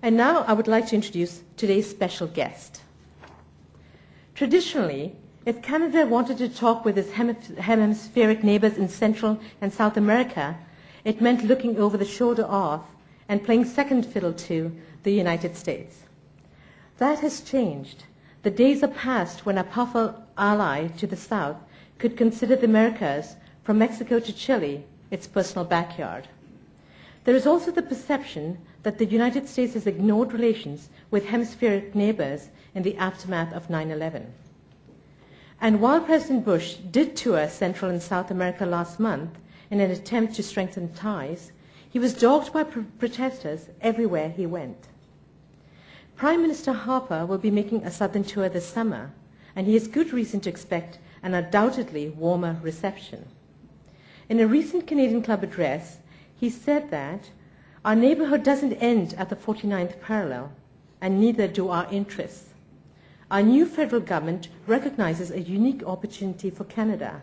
And now I would like to introduce today's special guest. Traditionally, if Canada wanted to talk with its hemispheric neighbors in Central and South America, it meant looking over the shoulder of and playing second fiddle to the United States. That has changed. The days are past when a powerful ally to the South could consider the Americas, from Mexico to Chile, its personal backyard. There is also the perception that the United States has ignored relations with hemispheric neighbors in the aftermath of 9/11. And while President Bush did tour Central and South America last month in an attempt to strengthen ties, he was dogged by protesters everywhere he went. Prime Minister Harper will be making a southern tour this summer, and he has good reason to expect an undoubtedly warmer reception. In a recent Canadian Club address, he said that our neighborhood doesn't end at the 49th parallel, and neither do our interests. Our new federal government recognizes a unique opportunity for Canada.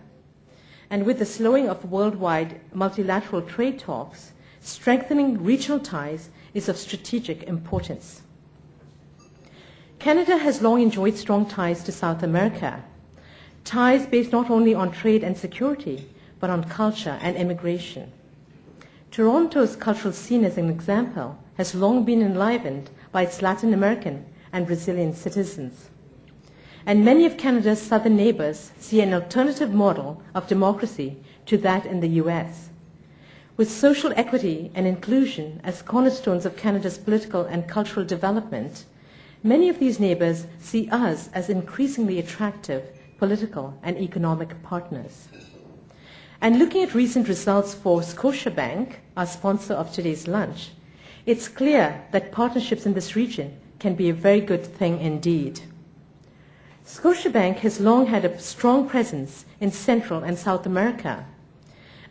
And with the slowing of worldwide multilateral trade talks, strengthening regional ties is of strategic importance. Canada has long enjoyed strong ties to South America, ties based not only on trade and security, but on culture and immigration. Toronto's cultural scene, as an example, has long been enlivened by its Latin American and Brazilian citizens. And many of Canada's southern neighbors see an alternative model of democracy to that in the US. With social equity and inclusion as cornerstones of Canada's political and cultural development, many of these neighbors see us as increasingly attractive political and economic partners. And looking at recent results for Scotiabank, our sponsor of today's lunch, it's clear that partnerships in this region can be a very good thing indeed. Scotiabank has long had a strong presence in Central and South America.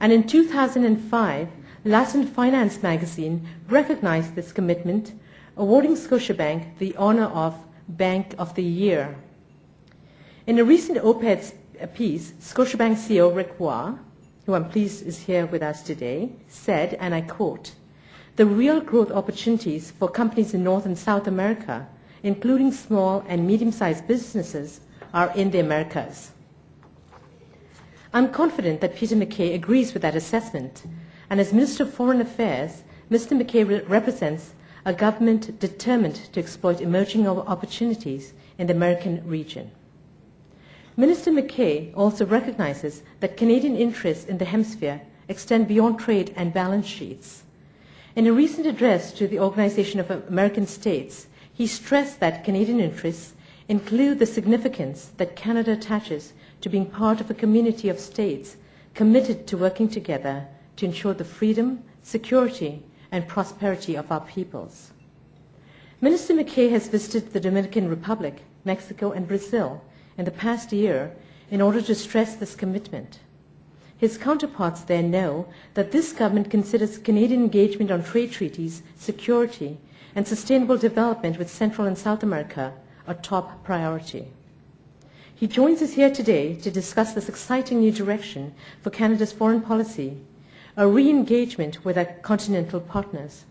And in 2005, Latin Finance magazine recognized this commitment, awarding Scotiabank the honor of Bank of the Year. In a recent op-ed piece, Scotiabank CEO Rick Waugh, who I'm pleased is here with us today, said, and I quote, "The real growth opportunities for companies in North and South America, including small and medium-sized businesses, are in the Americas." I'm confident that Peter MacKay agrees with that assessment, and as Minister of Foreign Affairs, Mr. MacKay represents a government determined to exploit emerging opportunities in the American region. Minister MacKay also recognizes that Canadian interests in the hemisphere extend beyond trade and balance sheets. In a recent address to the Organization of American States, he stressed that Canadian interests include the significance that Canada attaches to being part of a community of states committed to working together to ensure the freedom, security, and prosperity of our peoples. Minister MacKay has visited the Dominican Republic, Mexico, and Brazil in the past year in order to stress this commitment. His counterparts there know that this government considers Canadian engagement on trade treaties, security, and sustainable development with Central and South America a top priority. He joins us here today to discuss this exciting new direction for Canada's foreign policy, a re-engagement with our continental partners.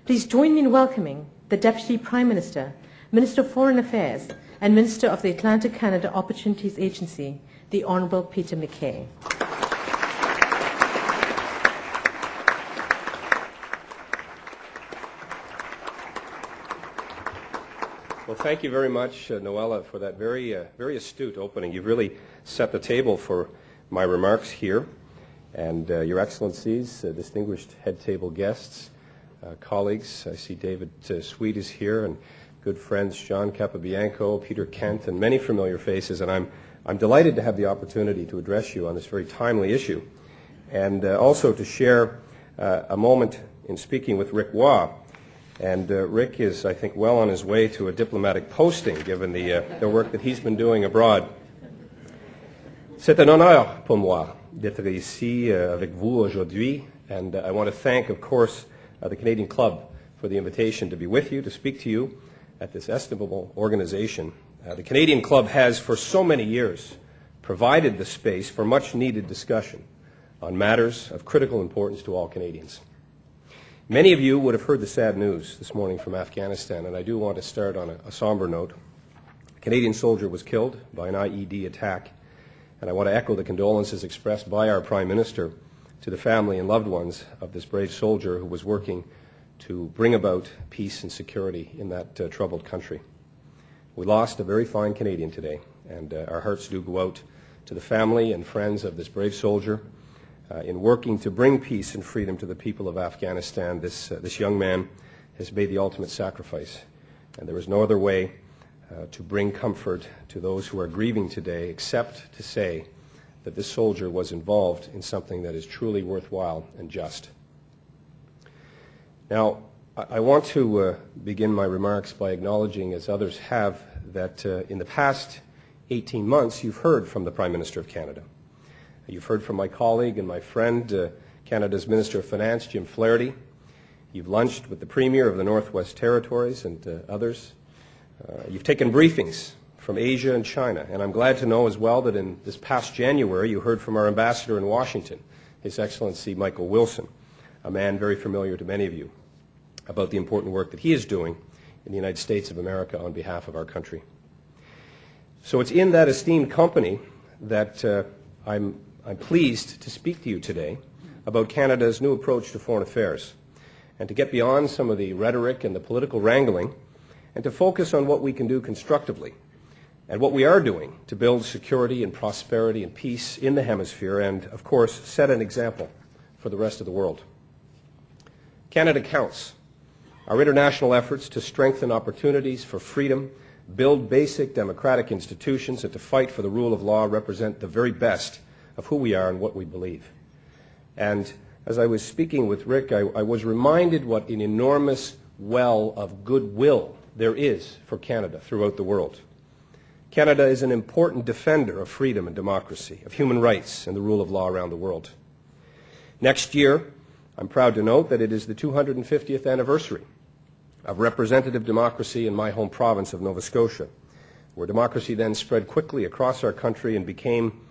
Please join me in welcoming the Deputy Prime Minister, Minister of Foreign Affairs, and Minister of the Atlantic Canada Opportunities Agency, the Honourable Peter MacKay. Well, thank you very much, Noella, for that very astute opening. You've really set the table for my remarks here. And Your Excellencies, distinguished head table guests, colleagues, I see David Sweet is here, and good friends John Capobianco, Peter Kent, and many familiar faces. And I'm delighted to have the opportunity to address you on this very timely issue, and also to share a moment in speaking with Rick Waugh. And Rick is, I think, well on his way to a diplomatic posting, given the work that he's been doing abroad. C'est un honneur pour moi d'être ici avec vous aujourd'hui, and I want to thank, of course, the Canadian Club for the invitation to be with you, to speak to you at this estimable organization. The Canadian Club has, for so many years, provided the space for much-needed discussion on matters of critical importance to all Canadians. Many of you would have heard the sad news this morning from Afghanistan, and I do want to start on a somber note. A Canadian soldier was killed by an IED attack, and I want to echo the condolences expressed by our Prime Minister to the family and loved ones of this brave soldier who was working to bring about peace and security in that troubled country. We lost a very fine Canadian today, and our hearts do go out to the family and friends of this brave soldier. In working to bring peace and freedom to the people of Afghanistan, this young man has made the ultimate sacrifice, and there is no other way to bring comfort to those who are grieving today except to say that this soldier was involved in something that is truly worthwhile and just. Now, I want to begin my remarks by acknowledging, as others have, that in the past 18 months you've heard from the Prime Minister of Canada. You've heard from my colleague and my friend, Canada's Minister of Finance, Jim Flaherty. You've lunched with the Premier of the Northwest Territories and others. You've taken briefings from Asia and China, and I'm glad to know as well that in this past January you heard from our ambassador in Washington, His Excellency Michael Wilson, a man very familiar to many of you, about the important work that he is doing in the United States of America on behalf of our country. So it's in that esteemed company that I'm pleased to speak to you today about Canada's new approach to foreign affairs, and to get beyond some of the rhetoric and the political wrangling, and to focus on what we can do constructively, and what we are doing to build security and prosperity and peace in the hemisphere, and, of course, set an example for the rest of the world. Canada counts. Our international efforts to strengthen opportunities for freedom, build basic democratic institutions, and to fight for the rule of law represent the very best of who we are and what we believe. And as I was speaking with Rick, I was reminded what an enormous well of goodwill there is for Canada throughout the world. Canada is an important defender of freedom and democracy, of human rights and the rule of law around the world. Next year, I'm proud to note that it is the 250th anniversary of representative democracy in my home province of Nova Scotia, where democracy then spread quickly across our country and became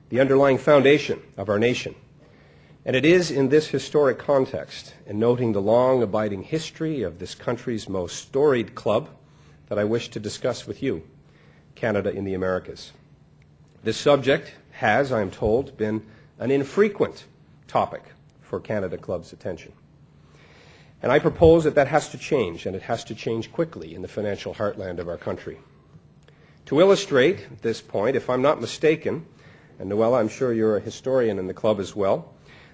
the underlying foundation of our nation. And it is in this historic context, and noting the long abiding history of this country's most storied club, that I wish to discuss with you Canada in the Americas. This subject has, I am told, been an infrequent topic for Canada Club's attention. And I propose that has to change, and it has to change quickly in the financial heartland of our country. To illustrate this point, if I'm not mistaken, and Noella, I'm sure you're a historian in the club as well,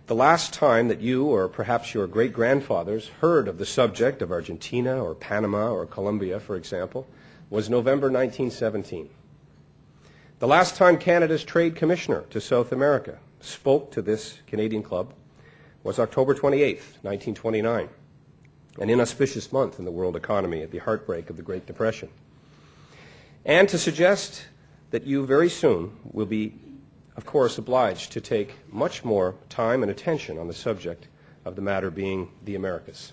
the last time that you, or perhaps your great-grandfathers, heard of the subject of Argentina or Panama or Colombia, for example, was November 1917. The last time Canada's Trade Commissioner to South America spoke to this Canadian club was October 28th, 1929, an inauspicious month in the world economy at the heartbreak of the Great Depression. And to suggest that you very soon will be, of course, obliged to take much more time and attention on the subject of the matter being the Americas.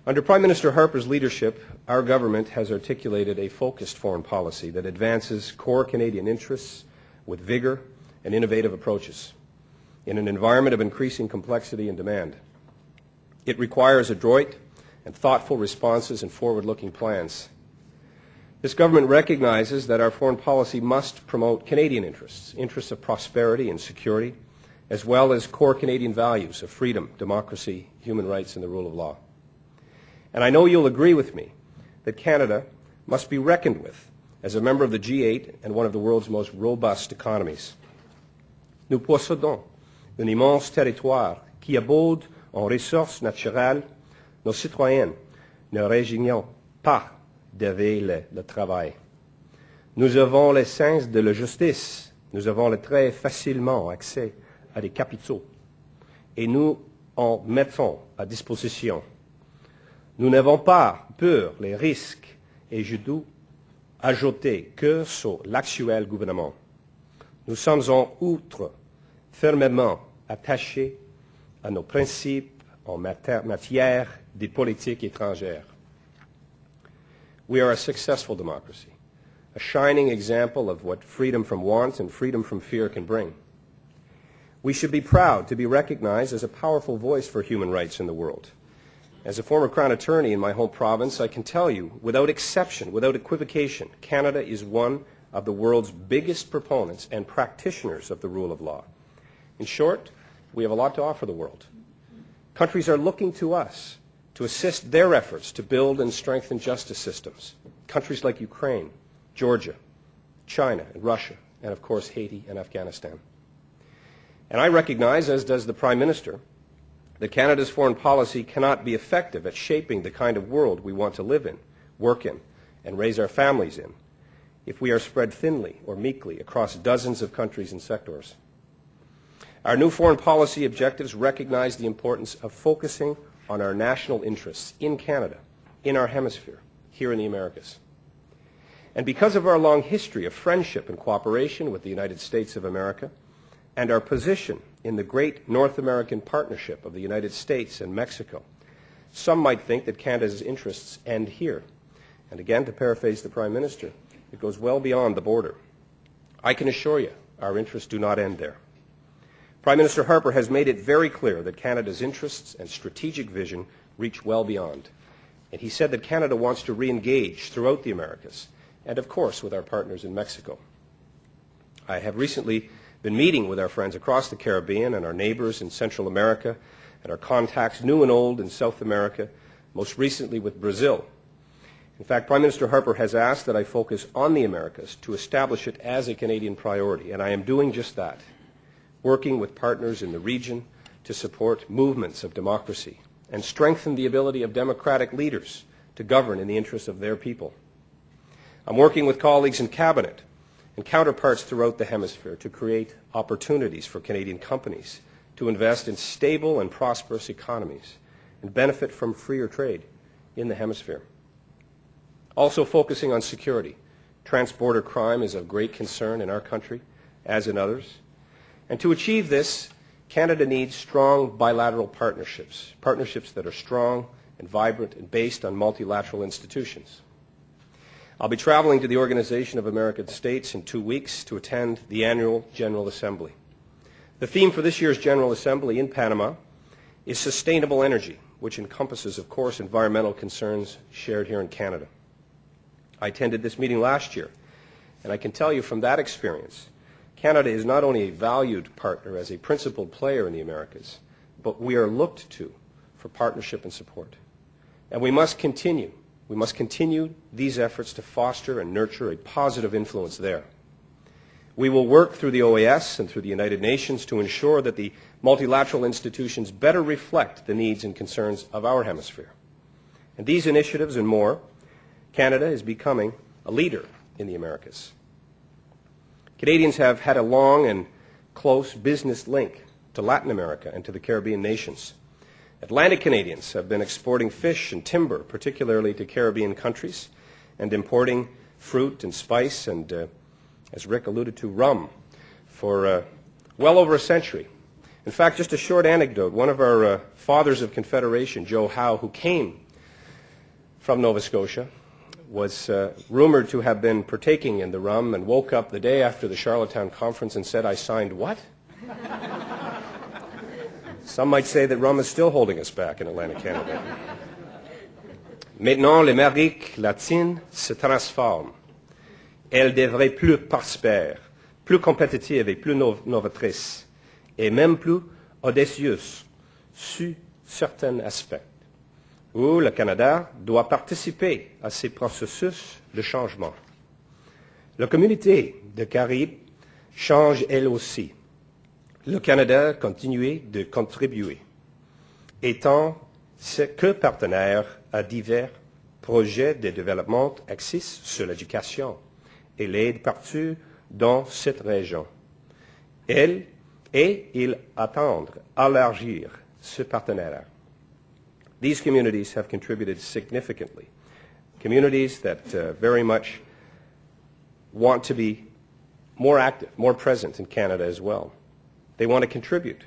Under Prime Minister Harper's leadership, our government has articulated a focused foreign policy that advances core Canadian interests with vigor and innovative approaches in an environment of increasing complexity and demand. It requires adroit and thoughtful responses and forward-looking plans. This government recognizes that our foreign policy must promote Canadian interests, interests of prosperity and security, as well as core Canadian values of freedom, democracy, human rights, and the rule of law. And I know you'll agree with me that Canada must be reckoned with as a member of the G8 and one of the world's most robust economies. Nous possédons un immense territoire qui abonde en ressources naturelles. Nos citoyens ne résignent pas devant le travail. Nous avons le sens de la justice. Nous avons très facilement accès à des capitaux et nous en mettons à disposition. Nous n'avons pas peur des risques et je dois ajouter que sur l'actuel gouvernement. Nous sommes en outre fermement attachés à nos principes en matière de politique étrangère. We are a successful democracy, a shining example of what freedom from want and freedom from fear can bring. We should be proud to be recognized as a powerful voice for human rights in the world, As a former Crown attorney in my home province, I can tell you, without exception, without equivocation, Canada is one of the world's biggest proponents and practitioners of the rule of law. In short, we have a lot to offer the world. Countries are looking to us to assist their efforts to build and strengthen justice systems. Countries like Ukraine, Georgia, China, and Russia, and of course Haiti and Afghanistan. And I recognize, as does the Prime Minister, that Canada's foreign policy cannot be effective at shaping the kind of world we want to live in, work in, and raise our families in if we are spread thinly or meekly across dozens of countries and sectors. Our new foreign policy objectives recognize the importance of focusing on our national interests in Canada, in our hemisphere, here in the Americas. And because of our long history of friendship and cooperation with the United States of America, and our position in the great North American partnership of the United States and Mexico, some might think that Canada's interests end here. And again, to paraphrase the Prime Minister, it goes well beyond the border. I can assure you, our interests do not end there. Prime Minister Harper has made it very clear that Canada's interests and strategic vision reach well beyond. And he said that Canada wants to re-engage throughout the Americas, and of course with our partners in Mexico. I have recently been meeting with our friends across the Caribbean and our neighbors in Central America, and our contacts, new and old, in South America, most recently with Brazil. In fact, Prime Minister Harper has asked that I focus on the Americas to establish it as a Canadian priority, and I am doing just that, working with partners in the region to support movements of democracy and strengthen the ability of democratic leaders to govern in the interests of their people. I'm working with colleagues in Cabinet and counterparts throughout the hemisphere to create opportunities for Canadian companies to invest in stable and prosperous economies and benefit from freer trade in the hemisphere. Also focusing on security. Transborder crime is of great concern in our country, as in others. And to achieve this, Canada needs strong bilateral partnerships, partnerships that are strong and vibrant and based on multilateral institutions. I'll be traveling to the Organization of American States in 2 weeks to attend the annual General Assembly. The theme for this year's General Assembly in Panama is sustainable energy, which encompasses, of course, environmental concerns shared here in Canada. I attended this meeting last year, and I can tell you from that experience, Canada is not only a valued partner as a principal player in the Americas, but we are looked to for partnership and support. And we must continue these efforts to foster and nurture a positive influence there. We will work through the OAS and through the United Nations to ensure that the multilateral institutions better reflect the needs and concerns of our hemisphere. And these initiatives and more, Canada is becoming a leader in the Americas. Canadians have had a long and close business link to Latin America and to the Caribbean nations. Atlantic Canadians have been exporting fish and timber, particularly to Caribbean countries, and importing fruit and spice and, as Rick alluded to, rum for well over a century. In fact, just a short anecdote, one of our fathers of Confederation, Joe Howe, who came from Nova Scotia, was rumored to have been partaking in the rum and woke up the day after the Charlottetown Conference and said, "I signed what?" Some might say that rum is still holding us back in Atlantic Canada. Maintenant, l'Amérique latine se transforme. Elle devrait plus prospère, plus compétitive et plus novatrice, et même plus audacieuse sur certains aspects, où le Canada doit participer à ces processus de changement. La communauté des Caraïbes change elle aussi. Le Canada continue de contribuer, étant que partenaire à divers projets de développement axés sur l'éducation et l'aide partout dans cette région. Ils attendent élargir ce partenariat. These communities have contributed significantly. Communities that very much want to be more active, more present in Canada as well. They want to contribute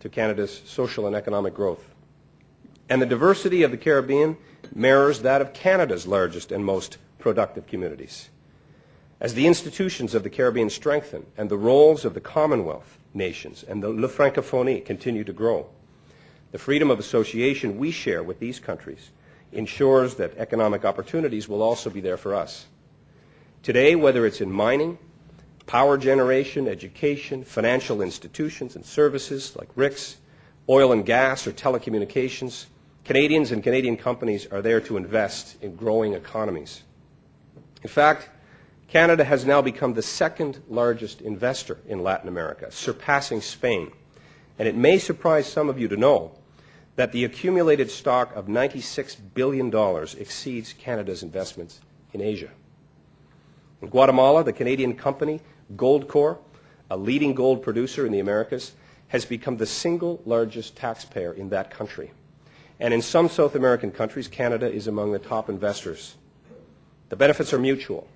to Canada's social and economic growth. And the diversity of the Caribbean mirrors that of Canada's largest and most productive communities. As the institutions of the Caribbean strengthen and the roles of the Commonwealth nations and the francophonie continue to grow, The freedom of association we share with these countries ensures that economic opportunities will also be there for us. Today, whether it's in mining, power generation, education, financial institutions and services like RICS, oil and gas, or telecommunications, Canadians and Canadian companies are there to invest in growing economies. In fact, Canada has now become the second largest investor in Latin America, surpassing Spain. And it may surprise some of you to know that the accumulated stock of $96 billion exceeds Canada's investments in Asia. In Guatemala, the Canadian company Goldcorp, a leading gold producer in the Americas, has become the single largest taxpayer in that country. And in some South American countries, Canada is among the top investors. The benefits are mutual.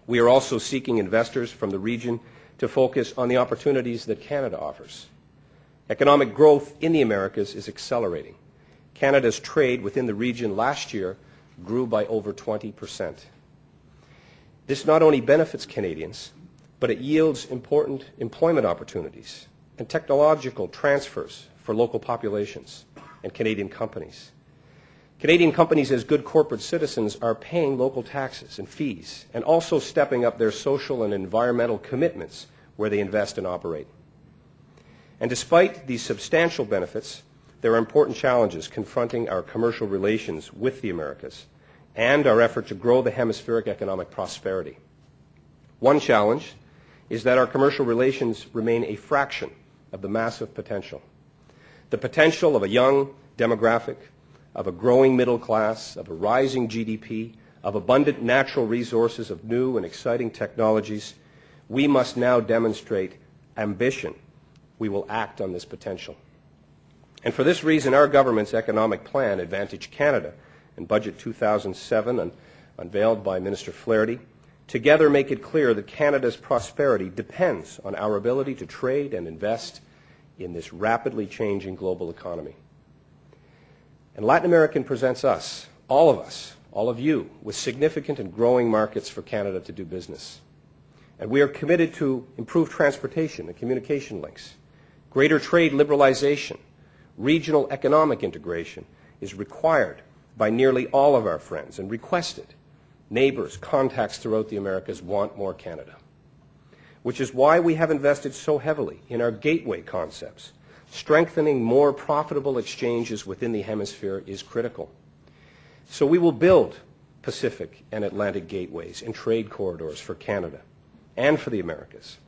We are also seeking investors from the region to focus on the opportunities that Canada offers. Economic growth in the Americas is accelerating. Canada's trade within the region last year grew by over 20%. This not only benefits Canadians, but it yields important employment opportunities and technological transfers for local populations and Canadian companies. Canadian companies, as good corporate citizens, are paying local taxes and fees and also stepping up their social and environmental commitments where they invest and operate. And despite these substantial benefits, there are important challenges confronting our commercial relations with the Americas and our effort to grow the hemispheric economic prosperity. One challenge is that our commercial relations remain a fraction of the massive potential. The potential of a young demographic, of a growing middle class, of a rising GDP, of abundant natural resources, of new and exciting technologies. We must now demonstrate ambition. We will act on this potential. And for this reason, our government's economic plan, Advantage Canada, and Budget 2007, unveiled by Minister Flaherty, together make it clear that Canada's prosperity depends on our ability to trade and invest in this rapidly changing global economy. And Latin America presents us, all of you, with significant and growing markets for Canada to do business. And we are committed to improved transportation and communication links. Greater trade liberalization, regional economic integration is required by nearly all of our friends and requested. Neighbors, contacts throughout the Americas want more Canada, which is why we have invested so heavily in our gateway concepts. Strengthening more profitable exchanges within the hemisphere is critical. So we will build Pacific and Atlantic gateways and trade corridors for Canada and for the Americas.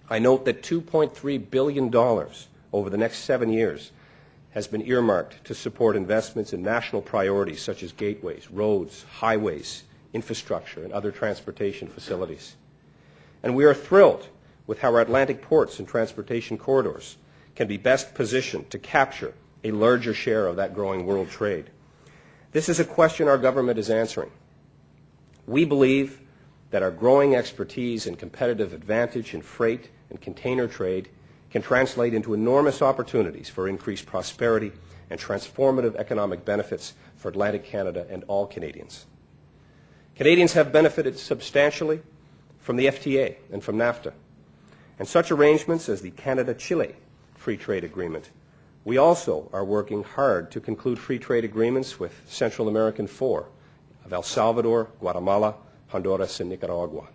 I note that $2.3 billion over the next 7 years has been earmarked to support investments in national priorities such as gateways, roads, highways, infrastructure, and other transportation facilities. And we are thrilled with how our Atlantic ports and transportation corridors can be best positioned to capture a larger share of that growing world trade. This is a question our government is answering. We believe that our growing expertise and competitive advantage in freight and container trade can translate into enormous opportunities for increased prosperity and transformative economic benefits for Atlantic Canada and all Canadians. Canadians have benefited substantially from the FTA and from NAFTA, and such arrangements as the Canada-Chile Free Trade Agreement. We also are working hard to conclude free trade agreements with Central American four of El Salvador, Guatemala, Honduras, and Nicaragua.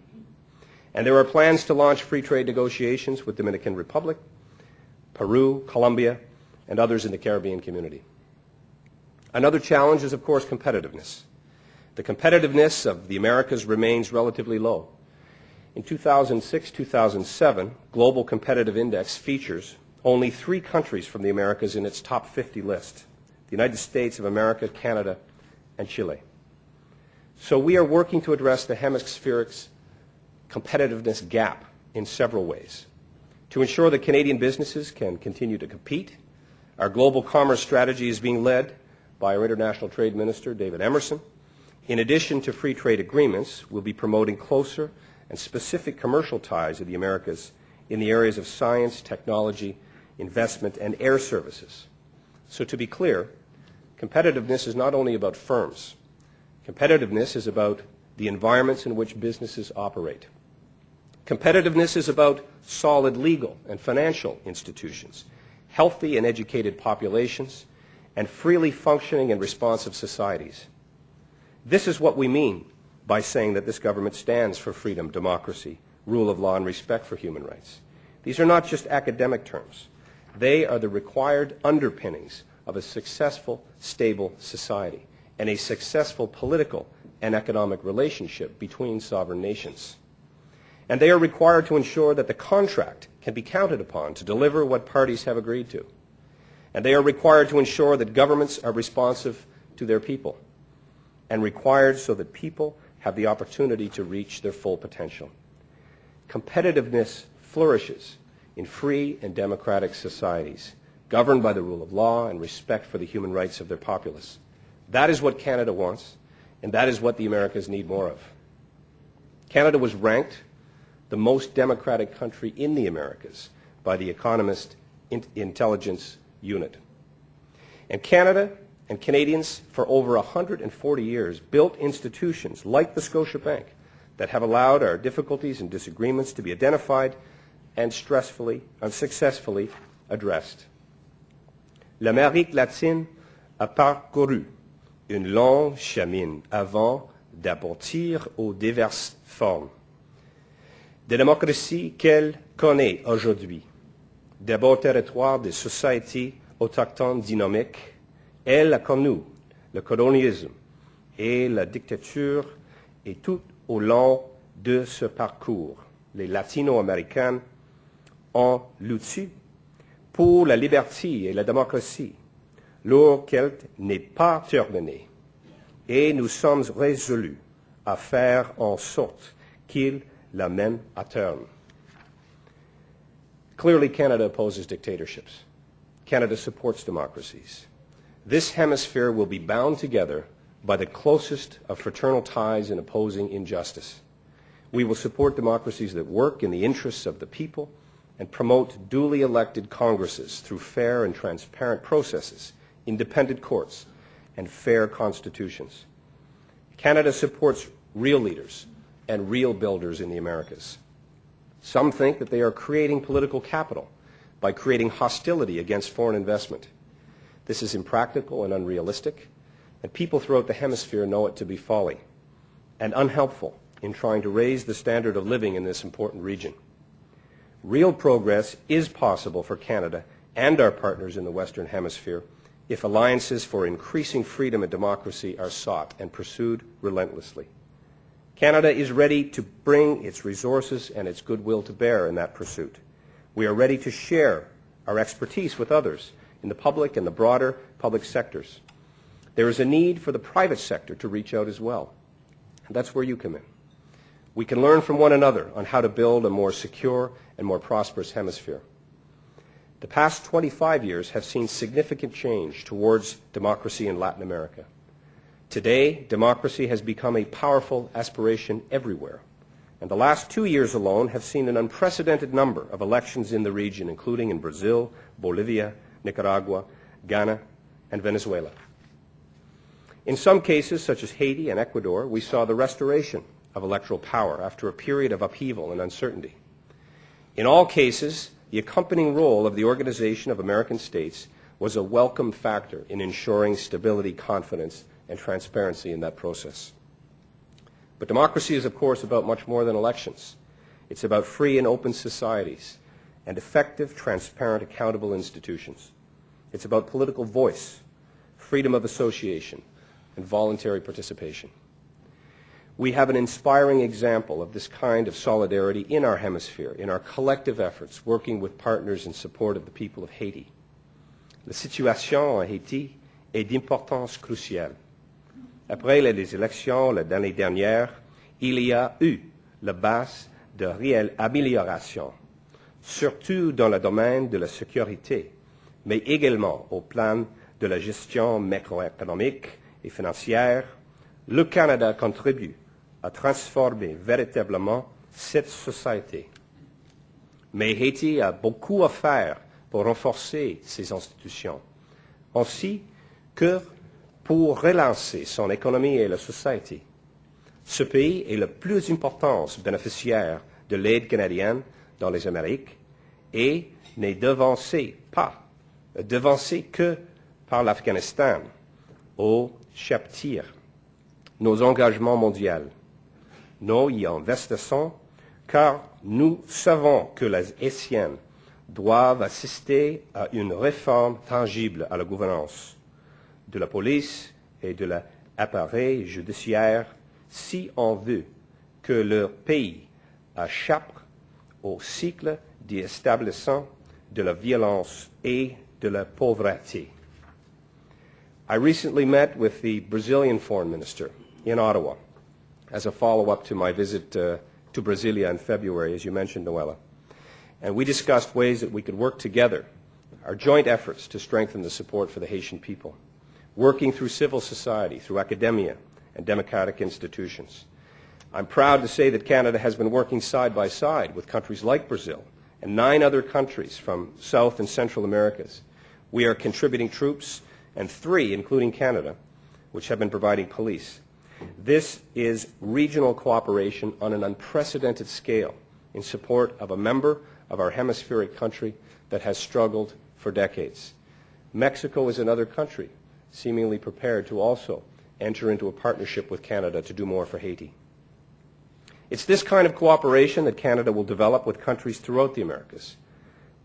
And there are plans to launch free trade negotiations with Dominican Republic, Peru, Colombia, and others in the Caribbean community. Another challenge is, of course, competitiveness. The competitiveness of the Americas remains relatively low. In 2006-2007, Global Competitive Index features only 3 countries from the Americas in its top 50 list: the United States of America, Canada, and Chile. So we are working to address the hemispheric's competitiveness gap in several ways. To ensure that Canadian businesses can continue to compete, our global commerce strategy is being led by our International Trade Minister, David Emerson. In addition to free trade agreements, we'll be promoting closer and specific commercial ties of the Americas in the areas of science, technology, investment, and air services. So to be clear, competitiveness is not only about firms. Competitiveness is about the environments in which businesses operate. Competitiveness is about solid legal and financial institutions, healthy and educated populations, and freely functioning and responsive societies. This is what we mean by saying that this government stands for freedom, democracy, rule of law, and respect for human rights. These are not just academic terms. They are the required underpinnings of a successful, stable society and a successful political and economic relationship between sovereign nations. And they are required to ensure that the contract can be counted upon to deliver what parties have agreed to. And they are required to ensure that governments are responsive to their people, and required so that people have the opportunity to reach their full potential. Competitiveness flourishes in free and democratic societies, governed by the rule of law and respect for the human rights of their populace. That is what Canada wants, and that is what the Americas need more of. Canada was ranked the most democratic country in the Americas by the Economist Intelligence Unit. And Canada and Canadians for over 140 years built institutions like the Scotiabank that have allowed our difficulties and disagreements to be identified and successfully addressed. L'Amérique latine a parcouru une longue chemin avant d'aboutir aux diverses formes de démocratie qu'elle connaît aujourd'hui. D'abord territoire de sociétés autochtones dynamiques, elle a connu le colonialisme et la dictature, et tout au long de ce parcours, les latino-américains ont lutté pour la liberté et la démocratie. Leur quête n'est pas terminée, et nous sommes résolus à faire en sorte qu'ils la mènent à terme. Clearly, Canada opposes dictatorships. Canada supports democracies. This hemisphere will be bound together by the closest of fraternal ties in opposing injustice. We will support democracies that work in the interests of the people and promote duly elected Congresses through fair and transparent processes, independent courts, and fair constitutions. Canada supports real leaders and real builders in the Americas. Some think that they are creating political capital by creating hostility against foreign investment. This is impractical and unrealistic, and people throughout the hemisphere know it to be folly and unhelpful in trying to raise the standard of living in this important region. Real progress is possible for Canada and our partners in the Western Hemisphere if alliances for increasing freedom and democracy are sought and pursued relentlessly. Canada is ready to bring its resources and its goodwill to bear in that pursuit. We are ready to share our expertise with others in the public and the broader public sectors. There is a need for the private sector to reach out as well. And that's where you come in. We can learn from one another on how to build a more secure and more prosperous hemisphere. The past 25 years have seen significant change towards democracy in Latin America. Today, democracy has become a powerful aspiration everywhere. And the last 2 years alone have seen an unprecedented number of elections in the region, including in Brazil, Bolivia, Nicaragua, Ghana, and Venezuela. In some cases, such as Haiti and Ecuador, we saw the restoration of electoral power after a period of upheaval and uncertainty. In all cases, the accompanying role of the Organization of American States was a welcome factor in ensuring stability, confidence, and transparency in that process. But democracy is, of course, about much more than elections. It's about free and open societies and effective, transparent, accountable institutions. It's about political voice, freedom of association, and voluntary participation. We have an inspiring example of this kind of solidarity in our hemisphere, in our collective efforts working with partners in support of the people of Haiti. La situation en Haïti est d'importance cruciale. Après les élections l'année dernière, il y a eu la base de réelle amélioration, surtout dans le domaine de la sécurité, mais également au plan de la gestion macroéconomique et financière. Le Canada contribue à transformer véritablement cette société. Mais Haïti a beaucoup à faire pour renforcer ses institutions, ainsi que pour relancer son économie et la société. Ce pays est le plus important bénéficiaire de l'aide canadienne dans les Amériques et ne devancez pas devancés que par l'Afghanistan, au chapitre, nos engagements mondiaux. Nous y investissons car nous savons que les Haïtiens doivent assister à une réforme tangible à la gouvernance de la police et de l'appareil judiciaire si on veut que leur pays échappe au cycle d'établissement de la violence et de la pauvreté. I recently met with the Brazilian foreign minister in Ottawa as a follow-up to my visit to Brasilia in February, as you mentioned, Noella. And we discussed ways that we could work together, our joint efforts to strengthen the support for the Haitian people, working through civil society, through academia and democratic institutions. I'm proud to say that Canada has been working side by side with countries like Brazil and 9 other countries from South and Central Americas. We are contributing troops, and 3, including Canada, which have been providing police. This is regional cooperation on an unprecedented scale in support of a member of our hemispheric country that has struggled for decades. Mexico is another country seemingly prepared to also enter into a partnership with Canada to do more for Haiti. It's this kind of cooperation that Canada will develop with countries throughout the Americas,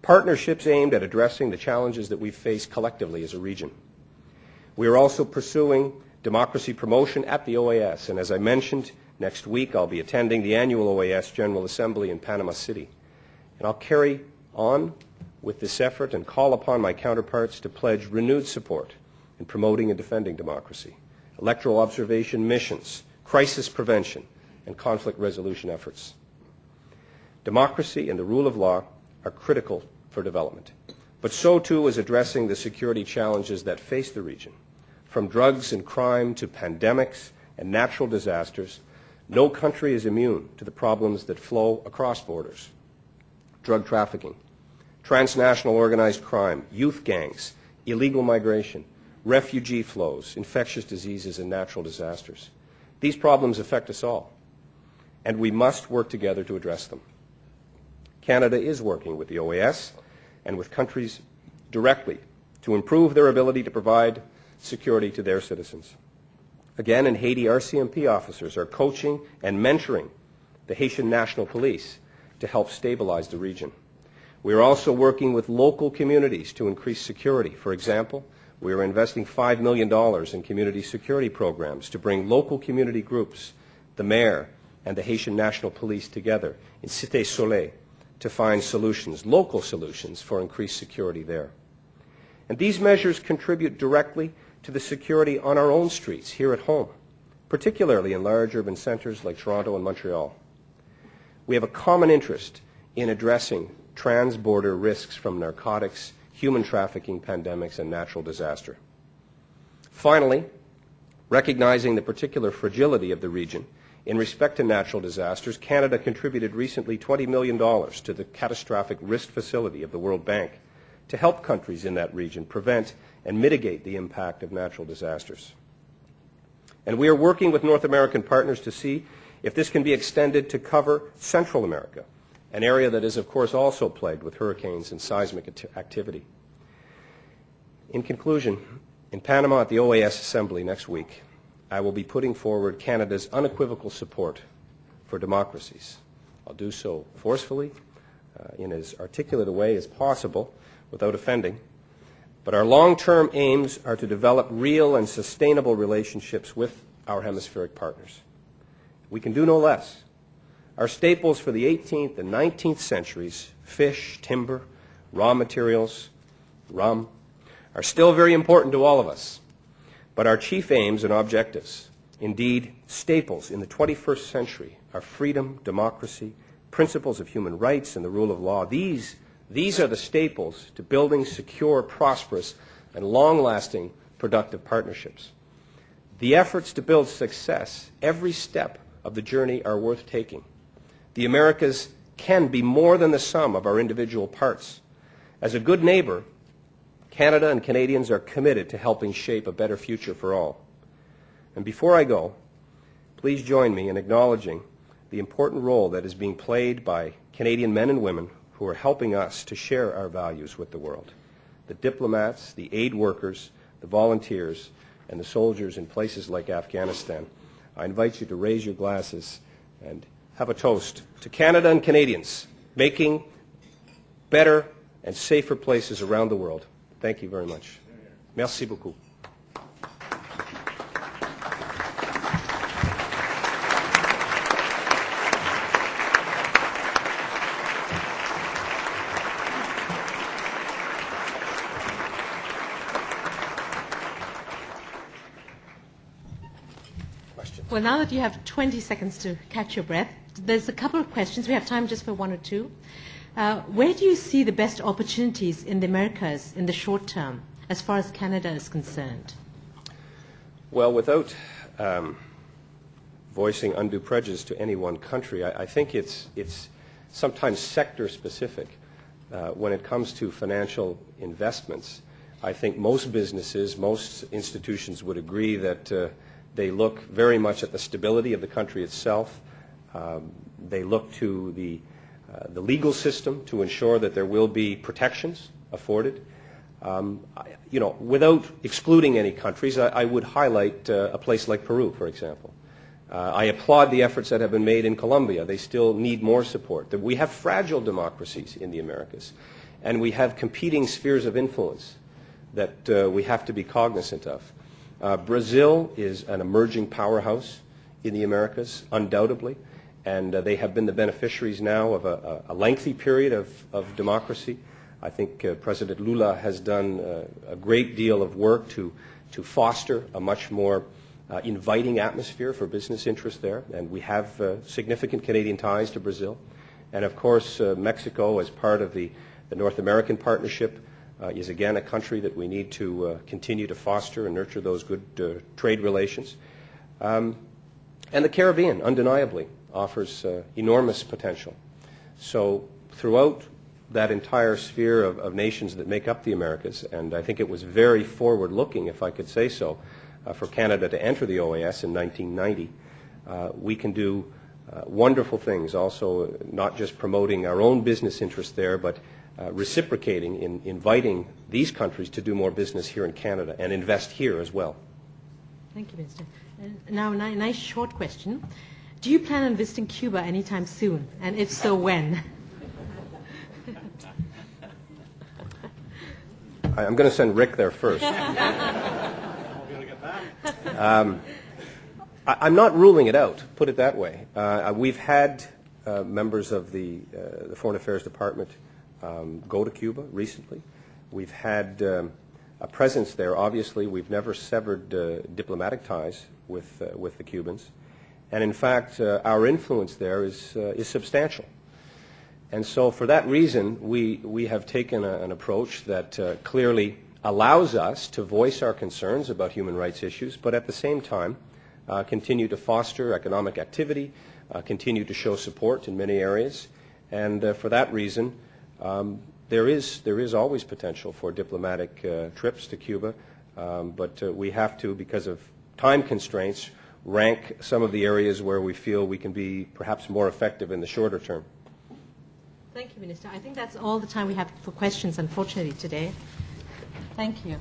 partnerships aimed at addressing the challenges that we face collectively as a region. We are also pursuing democracy promotion at the OAS, and as I mentioned, next week I'll be attending the annual OAS General Assembly in Panama City. And I'll carry on with this effort and call upon my counterparts to pledge renewed support in promoting and defending democracy, electoral observation missions, crisis prevention, and conflict resolution efforts. Democracy and the rule of law are critical for development, but so too is addressing the security challenges that face the region. From drugs and crime to pandemics and natural disasters, no country is immune to the problems that flow across borders. Drug trafficking, transnational organized crime, youth gangs, illegal migration, refugee flows, infectious diseases, and natural disasters. These problems affect us all, and we must work together to address them. Canada is working with the OAS and with countries directly to improve their ability to provide security to their citizens. Again, in Haiti, our CMP officers are coaching and mentoring the Haitian National Police to help stabilize the region. We are also working with local communities to increase security. For example, we are investing $5 million in community security programs to bring local community groups, the mayor, and the Haitian National Police together in Cité Soleil to find solutions, local solutions for increased security there. And these measures contribute directly to the security on our own streets here at home, particularly in large urban centers like Toronto and Montreal. We have a common interest in addressing trans-border risks from narcotics, human trafficking, pandemics, and natural disaster. Finally, recognizing the particular fragility of the region in respect to natural disasters, Canada contributed recently $20 million to the Catastrophic Risk Facility of the World Bank to help countries in that region prevent and mitigate the impact of natural disasters. And we are working with North American partners to see if this can be extended to cover Central America, an area that is, of course, also plagued with hurricanes and seismic activity. In conclusion, in Panama at the OAS Assembly next week, I will be putting forward Canada's unequivocal support for democracies. I'll do so forcefully, in as articulate a way as possible, without offending. But our long-term aims are to develop real and sustainable relationships with our hemispheric partners. We can do no less. Our staples for the 18th and 19th centuries, fish, timber, raw materials, rum, are still very important to all of us. But our chief aims and objectives, indeed staples in the 21st century, are freedom, democracy, principles of human rights, and the rule of law. These are the staples to building secure, prosperous, and long-lasting productive partnerships. The efforts to build success, every step of the journey, are worth taking. The Americas can be more than the sum of our individual parts. As a good neighbor, Canada and Canadians are committed to helping shape a better future for all. And before I go, please join me in acknowledging the important role that is being played by Canadian men and women who are helping us to share our values with the world. the diplomats, the aid workers, the volunteers, and the soldiers in places like Afghanistan. I invite you to raise your glasses and have a toast to Canada and Canadians, making better and safer places around the world. Thank you very much. Merci beaucoup. Well, now that you have 20 seconds to catch your breath, there's a couple of questions. We have time just for one or two. Where do you see the best opportunities in the Americas in the short term, as far as Canada is concerned? Well, without voicing undue prejudice to any one country, I think it's sometimes sector-specific. When it comes to financial investments, I think most businesses, most institutions would agree that they look very much at the stability of the country itself. They look to the legal system to ensure that there will be protections afforded. Without excluding any countries, I would highlight a place like Peru, for example. I applaud the efforts that have been made in Colombia. They still need more support. We have fragile democracies in the Americas, and we have competing spheres of influence that we have to be cognizant of. Brazil is an emerging powerhouse in the Americas, undoubtedly, and they have been the beneficiaries now of a lengthy period of democracy. I think President Lula has done a great deal of work to foster a much more inviting atmosphere for business interests there, and we have significant Canadian ties to Brazil. And of course, Mexico, as part of the North American partnership, is again a country that we need to continue to foster and nurture those good trade relations. And the Caribbean, undeniably, offers enormous potential. So throughout that entire sphere of nations that make up the Americas, and I think it was very forward-looking, if I could say so, for Canada to enter the OAS in 1990, we can do wonderful things, also not just promoting our own business interests there, but reciprocating in inviting these countries to do more business here in Canada and invest here as well. Thank you, Minister. Now, a nice short question. Do you plan on visiting Cuba anytime soon? And if so, when? I'm going to send Rick there first. I'm not ruling it out, put it that way. We've had members of the Foreign Affairs Department go to Cuba recently. We've had a presence there. Obviously, we've never severed diplomatic ties with the Cubans. And in fact, our influence there is substantial. And so for that reason, we have taken an approach that clearly allows us to voice our concerns about human rights issues, but at the same time continue to foster economic activity, continue to show support in many areas. And for that reason, there is always potential for diplomatic trips to Cuba, but we have to, because of time constraints, rank some of the areas where we feel we can be perhaps more effective in the shorter term. Thank you, Minister. I think that's all the time we have for questions, unfortunately, today. Thank you.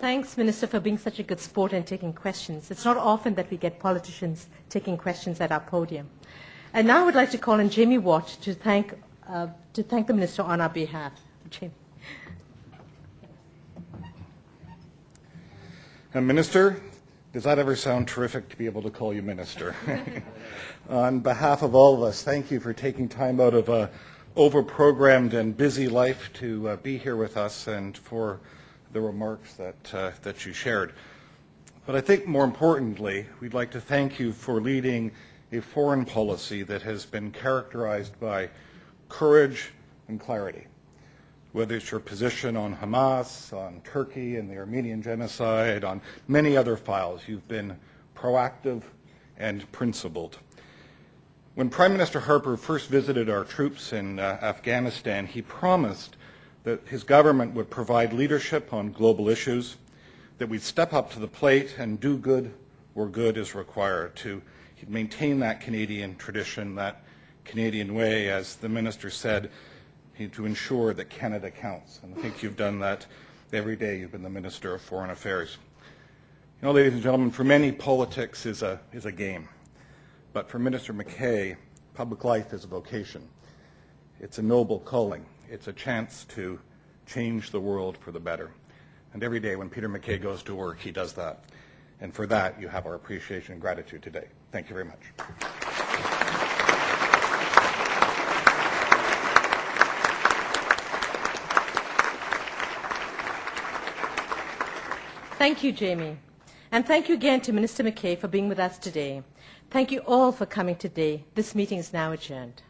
Thanks, Minister, for being such a good sport and taking questions. It's not often that we get politicians taking questions at our podium. And now I would like to call on Jamie Watt to thank the Minister on our behalf. Jamie. Minister, does that ever sound terrific to be able to call you Minister? On behalf of all of us, thank you for taking time out of a over-programmed and busy life to be here with us and for the remarks that you shared. But I think more importantly, we'd like to thank you for leading a foreign policy that has been characterized by courage and clarity. Whether it's your position on Hamas, on Turkey and the Armenian genocide, on many other files, you've been proactive and principled. When Prime Minister Harper first visited our troops in Afghanistan, he promised that his government would provide leadership on global issues, that we'd step up to the plate and do good where good is required. maintain that Canadian tradition, that Canadian way, as the minister said, to ensure that Canada counts. And I think you've done that every day you've been the Minister of Foreign Affairs. You know, ladies and gentlemen, for many, politics is a game. But for Minister MacKay, public life is a vocation. It's a noble calling. It's a chance to change the world for the better. And every day when Peter MacKay goes to work, he does that. And for that, you have our appreciation and gratitude today. Thank you very much. Thank you, Jamie. And thank you again to Minister MacKay for being with us today. Thank you all for coming today. This meeting is now adjourned.